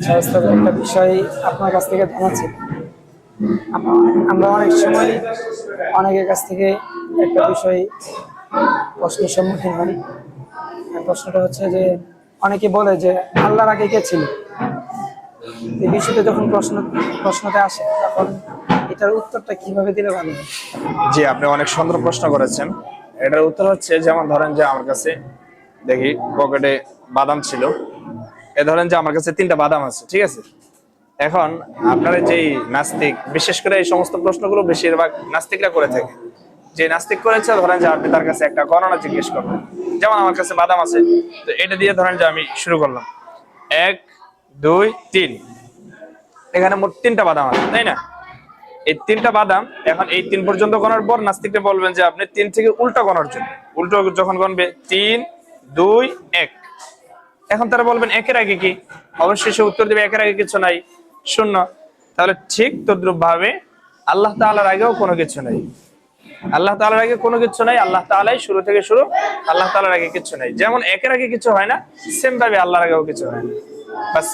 শায়েস্তা ভাই, একটা বিষয় আপনার কাছ থেকে জানাচ্ছি। আমরা অনেক সময় অনেকের কাছ থেকে একটা বিষয় প্রশ্নের সম্মুখীন হই। প্রশ্নটা হচ্ছে যে, অনেকে বলে যে আল্লাহর আগে কে ছিল। এই বিষয়টা যখন প্রশ্নটা আসে, তখন এটার উত্তরটা কিভাবে দিলে ভালো হয়? জি, আপনি অনেক সুন্দর প্রশ্ন করেছেন। এটার উত্তর হচ্ছে, যেমন ধরেন যে আমার কাছে দেখি পকেটে বাদাম ছিল। এ ধরেন যে আমার কাছে 3টা বাদাম আছে, ঠিক আছে। এখন আপনারা যেই নাস্তিক, বিশেষ করে এই সমস্ত প্রশ্নগুলো বেশিরভাগ নাস্তিকরা করে থাকে। যে নাস্তিক করেছে, ধরেন যে আপনি তার কাছে একটা গণনা জিজ্ঞেস করবেন। যেমন আমার কাছে বাদাম আছে, তো এটা দিয়ে ধরেন যে আমি শুরু করলাম 1 2 3। এখানে মোট 3টা বাদাম আছে, তাই না? এই 3টা বাদাম, এখন এই 3 পর্যন্ত গণার পর নাস্তিকটা বলবেন যে আপনি 3 থেকে উল্টো গণার জন্য। উল্টো যখন গণবে 3 2 1, এখন তারা বলবেন একের আগে কি? অবশ্যই সে উত্তর দেবে একের আগে কিছু নাই, শূন্য। তাহলে ঠিক তদ্রুপ ভাবে আল্লাহ তাআলার আগেও কোনো কিছু নাই। আল্লাহ তাআলার আগে কোনো কিছু নাই, আল্লাহ তাআলাই শুরু থেকে শুরু, আল্লাহ তাআলার আগে কিছু নাই। যেমন একের আগে কিছু হয় না, সেম ভাবে আল্লাহর আগেও কিছু হয় না। বাস,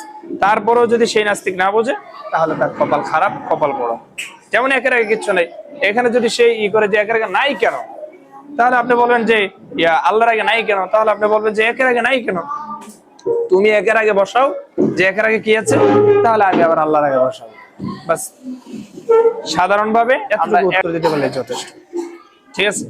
তারপরেও যদি সেই নাস্তিক না বোঝে, তাহলে তার কপাল খারাপ, কপাল বড়। যেমন একের আগে কিছু নাই, এখানে যদি সেই করে যে একের আগে নাই কেন, তাহলে আপনি বলবেন যে আল্লাহর আগে নাই কেন, তাহলে আপনি বলবেন যে একের আগে নাই কেন। তুমি একের আগে বসাও যে একের আগে কি আছে, তাহলে আমি আবার আল্লাহর আগে বসাবো। বাস, সাধারণভাবে আমরা উত্তর দিতে পারলে যথেষ্ট। ঠিক আছে।